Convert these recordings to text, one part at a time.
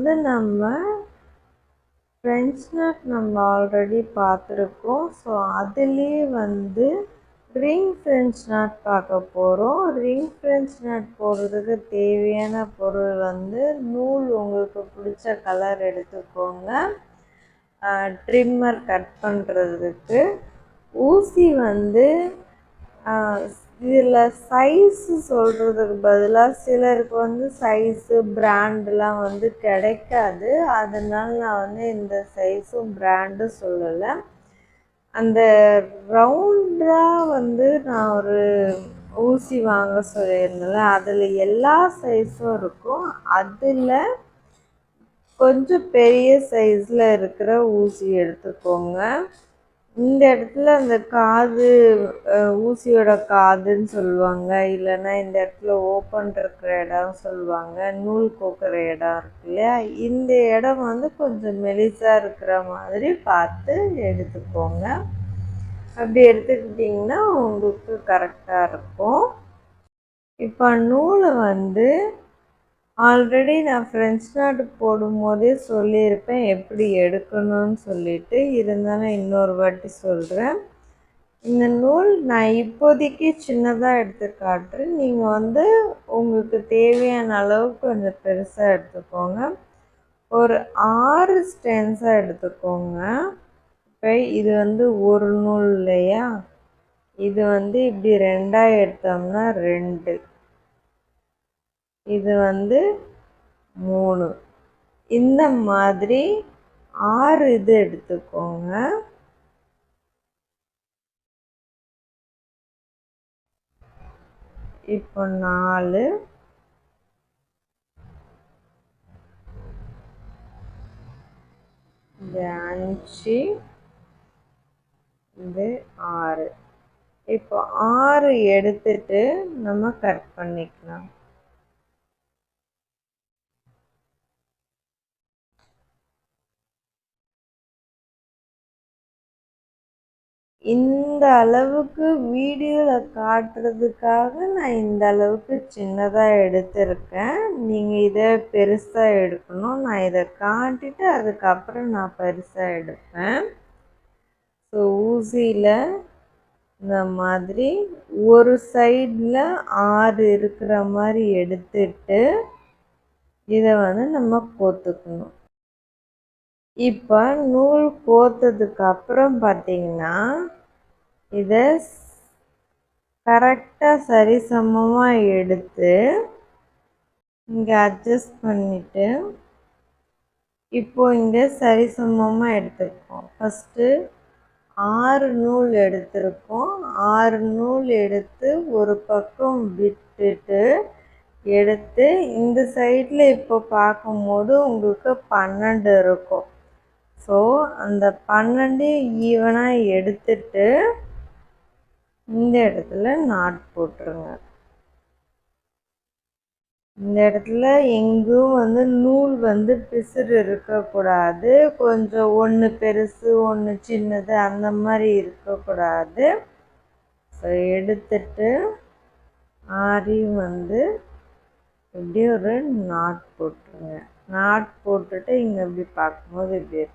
வந்து நம்ம French not நம்ம ஆல்ரெடி பார்த்துருக்கோம். ஸோ அதுலேயே வந்து ரிங் ஃப்ரெஞ்ச் நாட் பார்க்க போகிறோம். ரிங் ஃப்ரெஞ்ச் நாட் போடுறதுக்கு தேவையான பொருள் வந்து நூல் உங்களுக்கு பிடிச்ச கலர் எடுத்துக்கோங்க. ட்ரிம்மர் கட் பண்ணுறதுக்கு ஊசி வந்து இதில் சைஸு சொல்கிறதுக்கு பதிலாக சிலருக்கு வந்து சைஸு பிராண்டெலாம் வந்து கிடைக்காது. அதனால் நான் வந்து இந்த சைஸும் பிராண்டும் சொல்லலை. அந்த ரவுண்டாக வந்து நான் ஒரு ஊசி வாங்க சொல்லியிருந்தேன்ல, அதில் எல்லா சைஸும் இருக்கும். அதில் கொஞ்சம் பெரிய சைஸில் இருக்கிற ஊசி எடுத்துக்கோங்க. இந்த இடத்துல அந்த காது ஊசியோட காதுன்னு சொல்லுவாங்க, இல்லைன்னா இந்த இடத்துல ஓப்பன் இருக்கிற இடம் சொல்லுவாங்க, நூல் கோக்குற இடம் இருக்கு இல்லையா, இந்த இடம் வந்து கொஞ்சம் மெலிசாக இருக்கிற மாதிரி பார்த்து எடுத்துக்கோங்க. அப்படி எடுத்துக்கிட்டிங்கன்னா உங்களுக்கு கரெக்டாக இருக்கும். இப்போ நூலை வந்து ஆல்ரெடி நான் ஃப்ரெஞ்ச் நாட் போடும்போதே சொல்லியிருப்பேன் எப்படி எடுக்கணும்னு சொல்லிட்டு, இருந்தாலும் இன்னொரு வாட்டி சொல்கிறேன். இந்த நூல் நான் இப்போதைக்கு சின்னதாக எடுத்து காட்டுறேன். நீங்கள் வந்து உங்களுக்கு தேவையான அளவுக்கு கொஞ்சம் பெருசாக எடுத்துக்கோங்க. ஒரு 6 ஸ்டென்ஸாக எடுத்துக்கோங்க. இப்போ இது வந்து ஒரு நூல் இல்லையா, இது வந்து இப்படி 2ஆக எடுத்தோம்னா 2, இது வந்து 3, இந்த மாதிரி 6 இது எடுத்துக்கோங்க. இப்போ 4, இது 5, இது 6. இப்போ 6 எடுத்துட்டு நம்ம கட் பண்ணிக்கலாம். இந்த அளவுக்கு வீடியோவில் காட்டுறதுக்காக நான் இந்த அளவுக்கு சின்னதாக எடுத்திருக்கேன். நீங்கள் இதை பெருசாக எடுக்கணும். நான் இதை காட்டிட்டு அதுக்கப்புறம் நான் பெருசாக எடுப்பேன். ஸோ ஊசியில் இந்த மாதிரி ஒரு சைடில் 6 இருக்கிற மாதிரி எடுத்துட்டு இதை வந்து நம்ம கோத்துக்கணும். இப்போ நூல் கோத்ததுக்கு அப்புறம் பார்த்தீங்கன்னா இதை கரெக்டாக சரிசமமாக எடுத்து இங்கே அட்ஜஸ்ட் பண்ணிவிட்டு இப்போ இங்கே சரிசமமாக எடுத்துருக்கோம். ஃபஸ்ட்டு 6 நூல் எடுத்திருக்கோம். 6 நூல் எடுத்து ஒரு பக்கம் விட்டுட்டு எடுத்து இந்த சைடில் இப்போ பார்க்கும்போது உங்களுக்கு 12 இருக்கும். ஸோ அந்த 12 ஈவனாக எடுத்துட்டு இந்த இடத்துல நாட் போட்டுருங்க. இந்த இடத்துல எங்கும் வந்து நூல் வந்து பிசுறு இருக்கக்கூடாது. கொஞ்சம் ஒன்று பெருசு ஒன்று சின்னது அந்த மாதிரி இருக்கக்கூடாது. ஸோ எடுத்துட்டு 6ஐயும் வந்து இப்படி ஒரு நாட் போட்டுருங்க. நாட் போட்டுட்டு இங்கே இப்படி பார்க்கும்போது இப்படி இருக்கும்.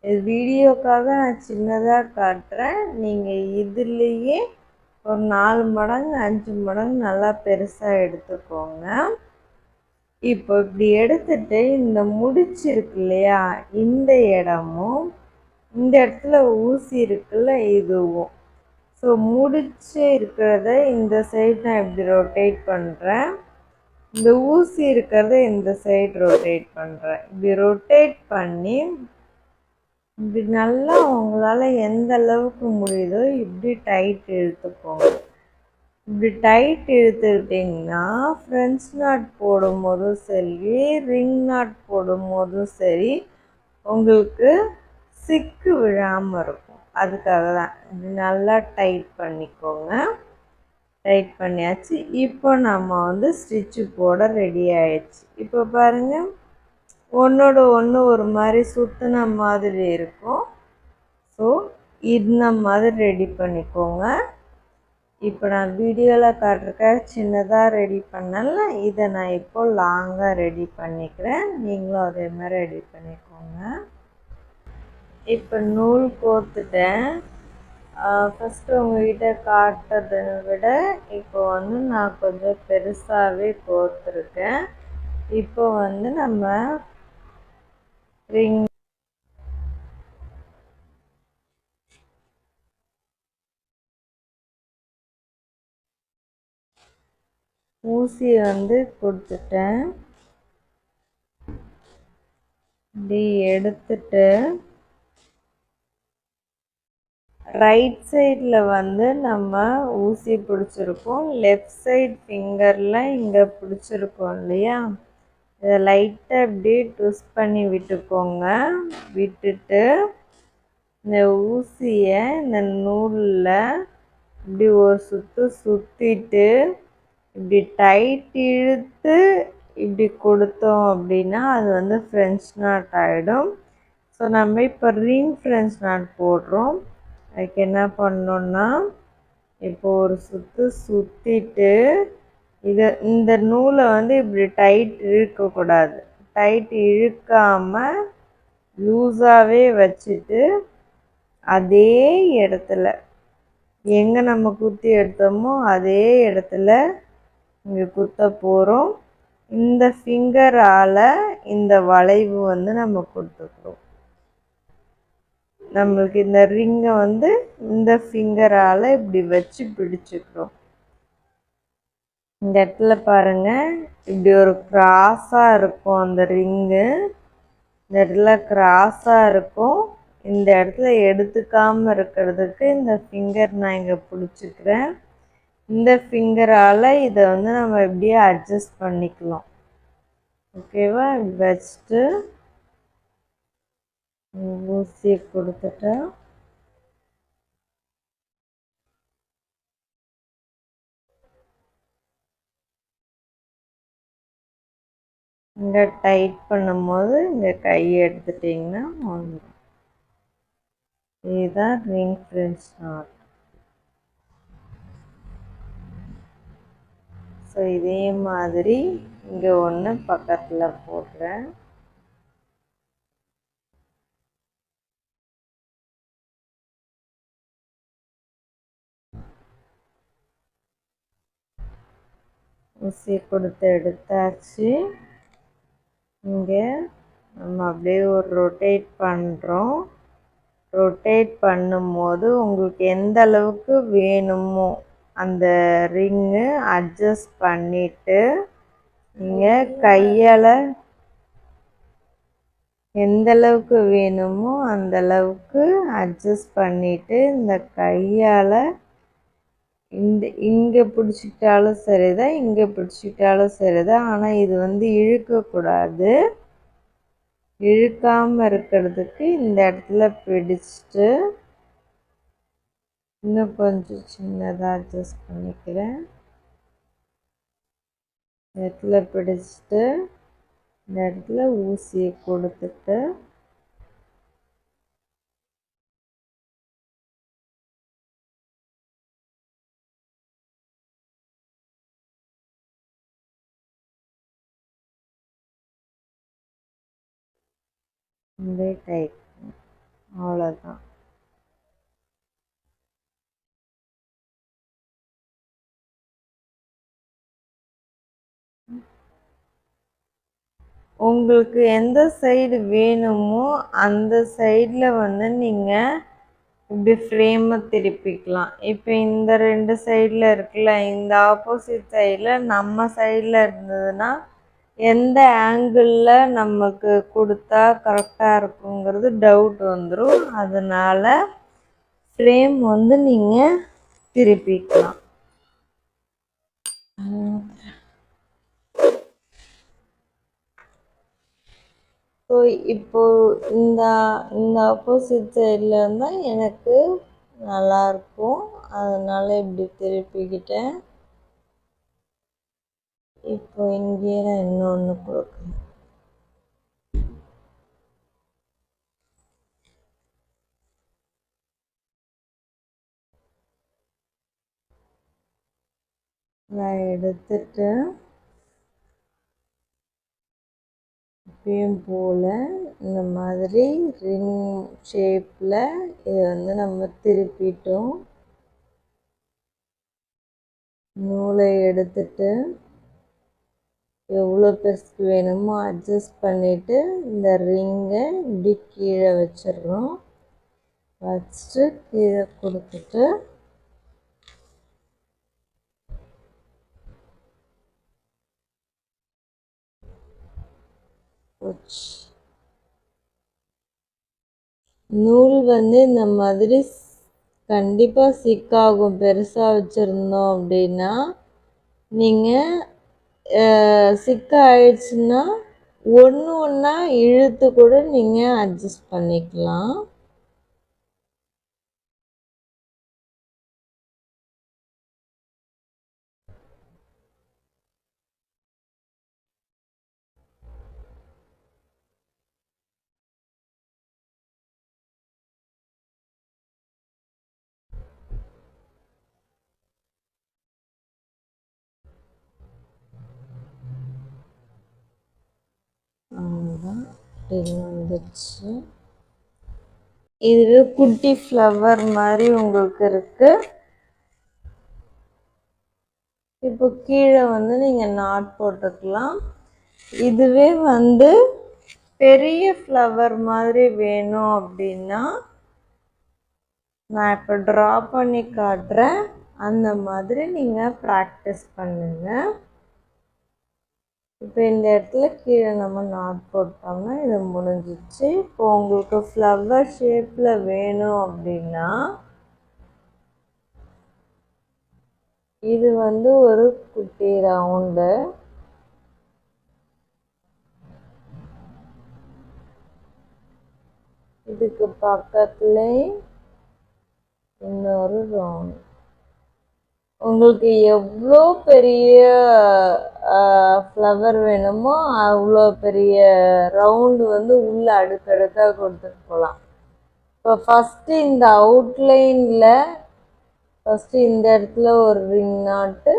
இது வீடியோக்காக நான் சின்னதாக காட்டுறேன். நீங்கள் இதுலேயே ஒரு 4 மடங்கு 5 மடங்கு நல்லா பெருசாக எடுத்துக்கோங்க. இப்போ இப்படி எடுத்துட்டு இந்த முடிச்சு இருக்கு இல்லையா, இந்த இடமும் இந்த இடத்துல ஊசி இருக்குல்ல இதுவும், ஸோ முடிச்சு இருக்கிறத இந்த சைடு நான் இப்படி ரொட்டேட் பண்ணுறேன். இந்த ஊசி இருக்கிறத இந்த சைடு ரொட்டேட் பண்ணுறேன். இப்படி ரொட்டேட் பண்ணி இப்படி நல்லா உங்களால் எந்த அளவுக்கு முடியுதோ இப்படி டைட் இழுத்துக்கோங்க. இப்படி டைட் இழுத்துக்கிட்டிங்கன்னா ஃப்ரெஞ்ச் நாட் போடும்போதும் சரி, ரிங் நாட் போடும்போதும் சரி உங்களுக்கு சிக்கு விழாமல் இருக்கும். அதுக்காக தான் இப்படி நல்லா டைட் பண்ணிக்கோங்க. டைட் பண்ணியாச்சு. இப்போ நம்ம வந்து ஸ்டிச்சு போட ரெடி ஆயிடுச்சு. இப்போ பாருங்கள், ஒன்றோட ஒன்று ஒரு மாதிரி சுற்றின மாதிரி இருக்கும். ஸோ இந்த மாதிரி ரெடி பண்ணிக்கோங்க. இப்போ நான் வீடியோவில் காட்டுறக்க சின்னதாக ரெடி பண்ணல, இதை நான் இப்போ லாங்காக ரெடி பண்ணிக்கிறேன். நீங்களும் அதே மாதிரி ரெடி பண்ணிக்கோங்க. இப்போ நூல் கோர்த்துட்டேன். ஃபஸ்ட்டு உங்கள்கிட்ட காட்டுறதை விட இப்போ வந்து நான் கொஞ்சம் பெருசாகவே கோர்த்துருக்கேன். இப்போ வந்து நம்ம ரிங் ஊசியை வந்து கொடுத்துட்டேன். இப்படி எடுத்துட்டு ரைட் சைடில் வந்து நம்ம ஊசி பிடிச்சிருக்கோம், லெஃப்ட் சைட் ஃபிங்கரில் இங்கே பிடிச்சிருக்கோம் இல்லையா, இதை லைட்டாக இப்படி ட்விஸ்ட் பண்ணி விட்டுக்கோங்க. விட்டுட்டு இந்த ஊசியை இந்த நூலில் இப்படி ஒரு சுற்றிட்டு இப்படி டைட் இழுத்து இப்படி கொடுத்தோம் அப்படின்னா அது வந்து ஃப்ரெஞ்ச் நாட் ஆகிடும். ஸோ நம்ம இப்போ ரிங் ஃப்ரெஞ்ச் நாட் போடுறோம். அதுக்கு என்ன பண்ணோன்னா, இப்போ ஒரு சுற்றிட்டு இந்த நூலை வந்து இப்படி டைட் இழுக்கக்கூடாது. டைட் இழுக்காமல் லூஸாகவே வச்சுட்டு அதே இடத்துல எங்கே நம்ம குத்தி எடுத்தோமோ அதே இடத்துல இங்கே குத்த போகிறோம். இந்த ஃபிங்கரால் இந்த வளைவு வந்து நம்ம கொடுத்துக்கிறோம். நம்மளுக்கு இந்த ரிங்கை வந்து இந்த ஃபிங்கரால் இப்படி வச்சு பிடிச்சிக்கிறோம். இந்த இடத்துல பாருங்கள், இப்படி ஒரு கிராஸாக இருக்கும் அந்த ரிங்கு. இந்த இடத்துல கிராஸாக இருக்கும். இந்த இடத்துல எடுத்துக்காமல் இருக்கிறதுக்கு இந்த ஃபிங்கர் நான் இங்கே பிடிச்சிக்கிறேன். இந்த ஃபிங்கரால் இதை வந்து நம்ம இப்படியே அட்ஜஸ்ட் பண்ணிக்கலாம். ஓகேவா? வச்சுட்டு ஊசியை கொடுத்துட்டு இங்கே டைட் பண்ணும்போது இங்கே கையை எடுத்துட்டிங்கன்னா வந்துடும். இதுதான் ரிங் ஃப்ரெஞ்ச் நாட். ஸோ இதே மாதிரி இங்கே ஒன்று பக்கத்தில் போடுறேன். ஊசி கொடுத்து எடுத்தாச்சு. இங்கே நம்ம அப்படியே ஒரு ரொட்டேட் பண்ணுறோம். ரொட்டேட் பண்ணும்போது உங்களுக்கு எந்த அளவுக்கு வேணுமோ அந்த ரிங்கு அட்ஜஸ்ட் பண்ணிவிட்டு நீங்கள் கையால் எந்த அளவுக்கு வேணுமோ அந்த அளவுக்கு அட்ஜஸ்ட் பண்ணிவிட்டு இந்த கையால் இங்கே பிடிச்சிக்கிட்டாலும் சரிதான், இங்கே பிடிச்சிக்கிட்டாலும் சரிதான். ஆனால் இது வந்து இழுக்கக்கூடாது. இழுக்காமல் இருக்கிறதுக்கு இந்த இடத்துல பிடிச்சிட்டு இன்னும் கொஞ்சம் சின்னதாக அட்ஜஸ்ட் பண்ணிக்கிறேன். இந்த இடத்துல பிடிச்சிட்டு இந்த இடத்துல ஊசியை கொடுத்துட்டு இந்த டைட், அவ்வளோதான். உங்களுக்கு எந்த சைடு வேணுமோ அந்த சைடில் வந்து நீங்கள் இப்படி ஃப்ரேமை திருப்பிக்கலாம். இப்போ இந்த ரெண்டு சைடில் இருக்குல்ல, இந்த ஆப்போசிட் சைடில் நம்ம சைடில் இருந்ததுன்னா எந்த ஆங்கிளில் நமக்கு கொடுத்தா கரெக்டாக இருக்குங்கிறது டவுட் வந்துடும். அதனால் ஃப்ரேம் வந்து நீங்கள் திருப்பிக்கலாம். ஸோ இப்போது இந்த ஆப்போசிட் சைடில் இருந்தால் எனக்கு நல்லாயிருக்கும். அதனால் இப்படி திருப்பிக்கிட்டேன். இப்போ இங்கேயே நான் இன்னொன்று கொடுக்குறேன். நான் எடுத்துட்டு எப்பயும் போல் இந்த மாதிரி ரிங் ஷேப்பில் இதை வந்து நம்ம திருப்பிட்டோம். நூலை எடுத்துட்டு எவ்வளோ பெருசுக்கு வேணுமோ அட்ஜஸ்ட் பண்ணிவிட்டு இந்த ரிங்கை இப்படி கீழே வச்சிடுறோம். வச்சுட்டு கீழே கொடுத்துட்டு நூல் வந்து இந்த மாதிரி கண்டிப்பாக சிக்காகும். பெருசாக வச்சுருந்தோம் அப்படின்னா நீங்கள் சிக்க ஆயிடுச்சுன்னா ஒன்று ஒன்றா இழுத்து கூட நீங்கள் அட்ஜஸ்ட் பண்ணிக்கலாம். அவ்வளோதான், வந்துடுச்சு. இதுவே குட்டி ஃப்ளவர் மாதிரி உங்களுக்கு இருக்கு. இப்போ கீழே வந்து நீங்கள் நாட் போட்டுக்கலாம். இதுவே வந்து பெரிய ஃப்ளவர் மாதிரி வேணும் அப்படின்னா நான் இப்போ ட்ரா பண்ணி காட்டுறேன். அந்த மாதிரி நீங்கள் ப்ராக்டிஸ் பண்ணுங்கள். இப்போ இந்த இடத்துல கீழே நம்ம நாட் போட்டோம்னா இது முடிஞ்சிச்சு. இப்போ உங்களுக்கு ஃப்ளவர் ஷேப்பில் வேணும் அப்படின்னா இது வந்து ஒரு குட்டி ரவுண்டு. இதுக்கு பக்கத்துல இன்னொரு ரவுண்ட். உங்களுக்கு எவ்வளோ பெரிய ஃப்ளவர் வேணுமோ அவ்வளோ பெரிய ரவுண்டு வந்து உள்ள அடுக்கடுக்காக கொடுத்துட்டு போகலாம். இப்போ ஃபஸ்ட்டு இந்த அவுட்லைனில் ஃபஸ்ட்டு இந்த இடத்துல ஒரு ரிங் நாட்டு,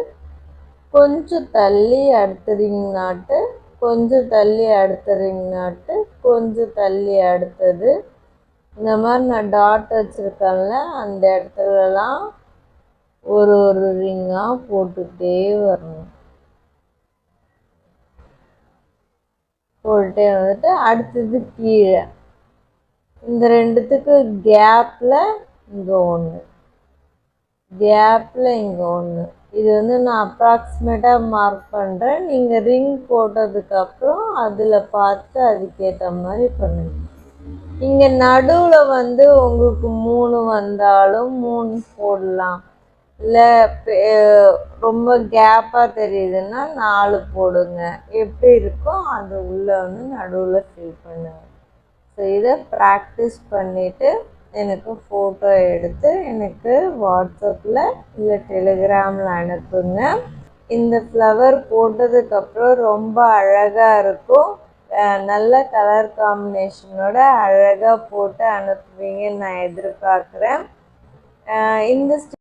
கொஞ்சம் தள்ளி அடுத்த ரிங் நாட்டு, கொஞ்சம் தள்ளி அடுத்த ரிங் நாட்டு, கொஞ்சம் தள்ளி அடுத்தது. இந்த மாதிரி நான் டாட் வச்சுருக்கேன்ல அந்த இடத்துலலாம் ஒரு ஒரு ரிங்காக போட்டுகிட்டே வரணும். போட்டுகிட்டே வந்துட்டு அடுத்தது கீழே இந்த ரெண்டுத்துக்கு கேப்பில் இங்கே ஒன்று, கேப்பில் இங்கே ஒன்று. இது வந்து நான் அப்ராக்சிமேட்டாக மார்க் பண்ணுறேன். நீங்கள் ரிங் போட்டதுக்கப்புறம் அதில் பார்த்து அதுக்கேற்ற மாதிரி பண்ணுங்கள். இங்கே நடுவில் வந்து உங்களுக்கு 3 வந்தாலும் 3 போடலாம். இல்லை ரொம்ப கேப்பாக தெரியுதுன்னா 4 போடுங்க. எப்படி இருக்கோ அது உள்ளே வந்து நடுவில் ஃபில் பண்ணுங்க. ஸோ இதை ப்ராக்டிஸ் பண்ணிவிட்டு எனக்கு ஃபோட்டோ எடுத்து எனக்கு வாட்ஸ்அப்பில் இல்லை டெலிகிராமில் அனுப்புங்க. இந்த ஃப்ளவர் போட்டதுக்கப்புறம் ரொம்ப அழகாக இருக்கும். நல்ல கலர் காம்பினேஷனோட அழகாக போட்டு அனுப்புவீங்கன்னு நான் எதிர்பார்க்குறேன். இந்த